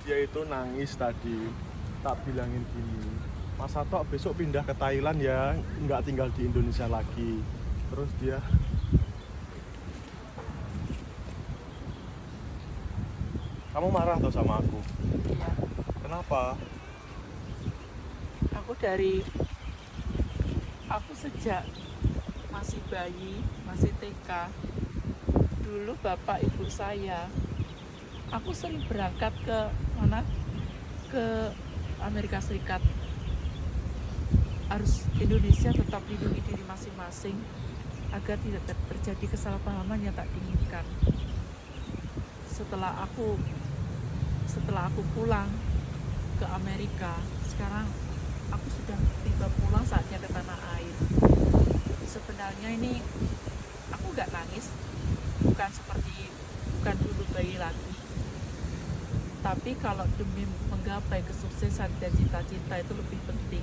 dia itu nangis tadi. Tak bilangin gini, Mas Sato besok pindah ke Thailand ya, nggak tinggal di Indonesia lagi. Terus dia, kamu marah tuh sama aku? Iya. Kenapa? Aku sejak masih bayi, masih TK, dulu bapak ibu saya, aku sering berangkat ke mana? Ke Amerika Serikat. Harus Indonesia tetap lindungi diri masing-masing agar tidak terjadi kesalahpahaman yang tak diinginkan. Setelah aku pulang ke Amerika, sekarang aku sudah tiba pulang, saatnya ke tanah air. Sebenarnya ini aku nggak nangis, bukan dulu bayi lagi. Tapi kalau demi menggapai kesuksesan dan cita-cita itu lebih penting.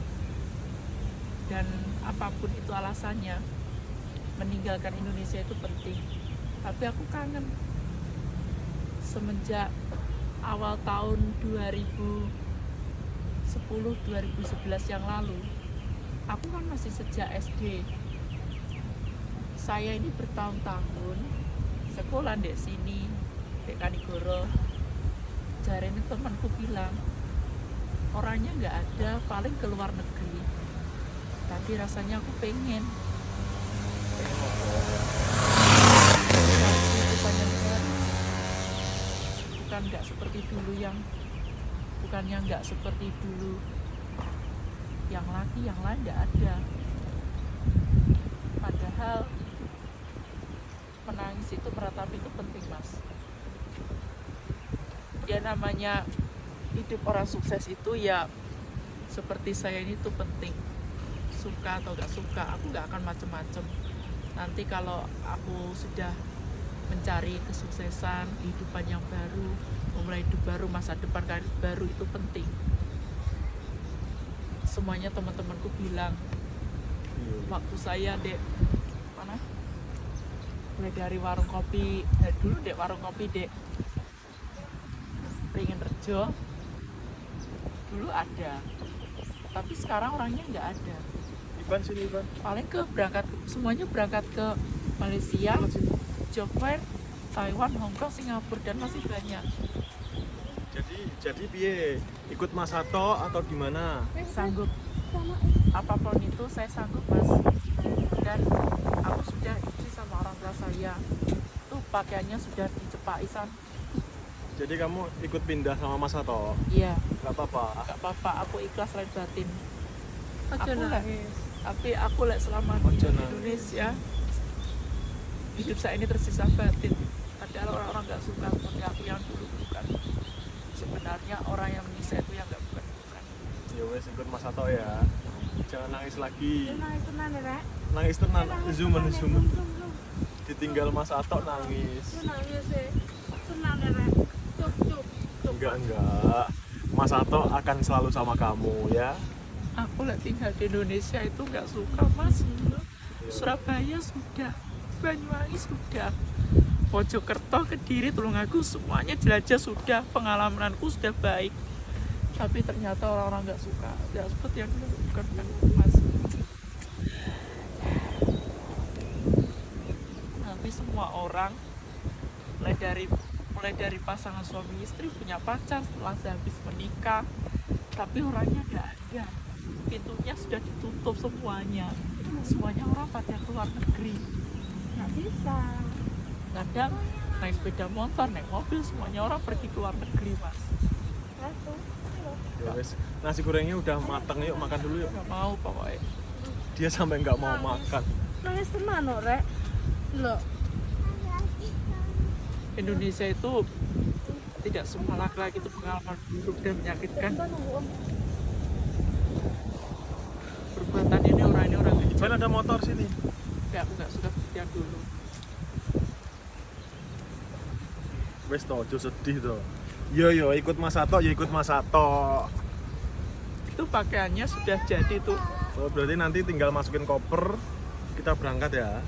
Dan apapun itu alasannya, meninggalkan Indonesia itu penting. Tapi aku kangen. Semenjak awal tahun 2010-2011 yang lalu, aku kan masih sejak SD. Saya ini bertahun-tahun sekolah di sini, di Kanigoro. Jarene temanku bilang, orangnya nggak ada, paling ke luar negeri. Tapi rasanya aku pengen. Bukannya nggak seperti dulu yang laki yang lain nggak ada. Padahal menangis itu, meratapi itu penting, Mas. Ya namanya hidup orang sukses itu ya seperti saya ini tuh penting. Suka atau gak suka, aku gak akan macem-macem. Nanti kalau aku sudah mencari kesuksesan, kehidupan yang baru, memulai hidup baru, masa depan karir baru, itu penting. Semuanya teman-temanku bilang, waktu saya mulai dari warung kopi, dulu warung kopi Ringin Rejo, dulu ada, tapi sekarang orangnya nggak ada. Ivan. Paling semuanya berangkat ke Malaysia, Jogja, Taiwan, Hongkong, Singapura, dan masih banyak. Jadi piye? Ikut Mas Sato atau gimana? Sanggup. Apapun itu saya sanggup, Mas. Dan aku sudah izin sama orang tua saya. Tuh pakaiannya sudah dicepaisan. Jadi kamu ikut pindah sama Mas Sato? Iya. Gak apa-apa? Gak apa-apa, aku ikhlas lahir batin. Tapi aku selama di Indonesia, hidup saya ini tersisa batin. Padahal orang-orang gak suka seperti aku yang dulu bukan. Sebenarnya orang yang menyiksa itu yang gak bukan. Ya wes, ikut Mas Sato ya. Jangan nangis lagi. Nangis tenan ya, Rek. Nangis tenan, zoom. Ditinggal Mas Sato nangis. Nangis ya. Tenan ya, Rek. Cuk. Enggak. Mas Sato akan selalu sama kamu ya. Aku tinggal di Indonesia itu gak suka, Mas. Surabaya sudah, Banyuwangi sudah, Mojokerto, Kediri, Tulungagung, semuanya jelajah sudah, pengalamanku sudah baik. Tapi ternyata orang-orang nggak suka, nggak seperti yang dulu, bukan, Mas. Tapi semua orang, mulai dari pasangan suami istri punya pacar setelah habis menikah, tapi orangnya nggak ada. Pintunya sudah ditutup semuanya orang pada keluar negeri. Nggak bisa. Kadang naik sepeda motor, naik mobil, semuanya orang pergi keluar negeri, Mas. Ya wes, nasi gorengnya udah matang, yuk makan dulu yuk. Gak mau pokoknya. Dia sampai nggak mau makan. Nangis tenan loh, Rek. Loh. Indonesia itu tidak semua laki-laki itu pengalaman buruk dan menyakitkan. Perbuatan ini orang kecil. Mana ada motor sini? Aku nggak suka seperti yang dulu. Wes toh, ojo sedih toh. Yo ikut Mas Sato, ikut Mas Sato. Itu pakaiannya sudah jadi tuh. Oh, berarti nanti tinggal masukin koper, kita berangkat ya.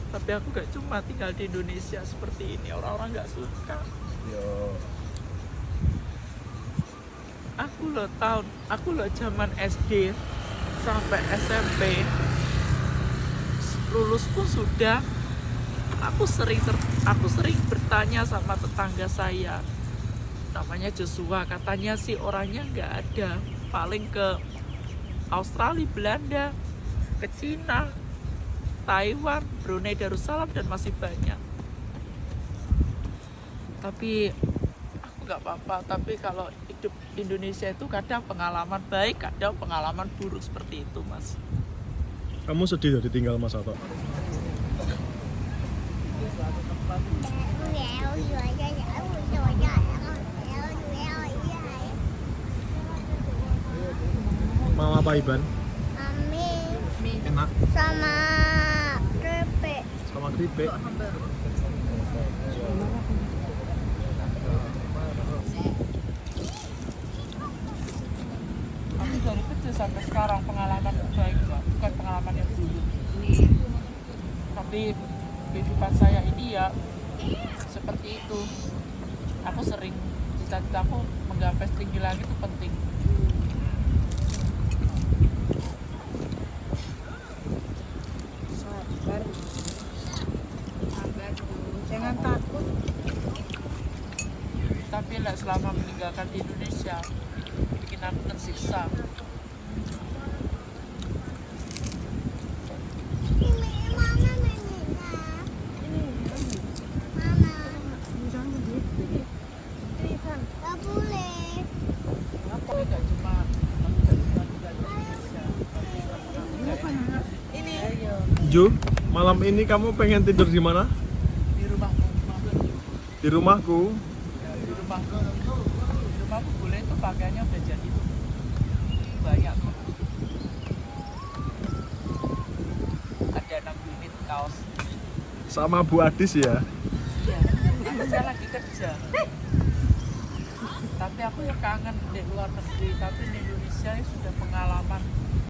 Tapi aku gak cuma tinggal di Indonesia seperti ini, orang-orang gak suka. Yo. aku loh zaman SD sampai SMP lulus pun sudah aku sering bertanya sama tetangga saya namanya Joshua, katanya sih orangnya nggak ada, paling ke Australia, Belanda, ke Cina, Taiwan, Brunei Darussalam, dan masih banyak. Tapi aku nggak apa-apa. Tapi kalau hidup Indonesia itu kadang pengalaman baik, kadang pengalaman buruk seperti itu, Mas. Kamu sedih udah ditinggal Mas Sato? Mau apa Iban? Mie Enak sama keripik. sama keripik. Aku dari kecil sampai sekarang pengalaman baik, Mbak. Bukan pengalaman yang buruk. Tapi kehidupan saya ini ya seperti itu. Aku sering cita-citaku menggapai setinggi langit itu penting. Sabar. Jangan takut. Tapi lah selama meninggalkan di Indonesia bikin aku tersiksa. Tapi nggak cuma tinggal di Indonesia, tapi Ju, malam ini kamu pengen tidur di mana? di rumahku. Di rumahku. Ya, di rumahku boleh tuh pakaiannya udah jadi tuh banyak tuh. Ada 6 unit kaos. Sama Bu Adis ya. Iya, aku saya lagi kerja. Tapi aku ya kangen di luar negeri, tapi di Indonesia ya sudah pengalaman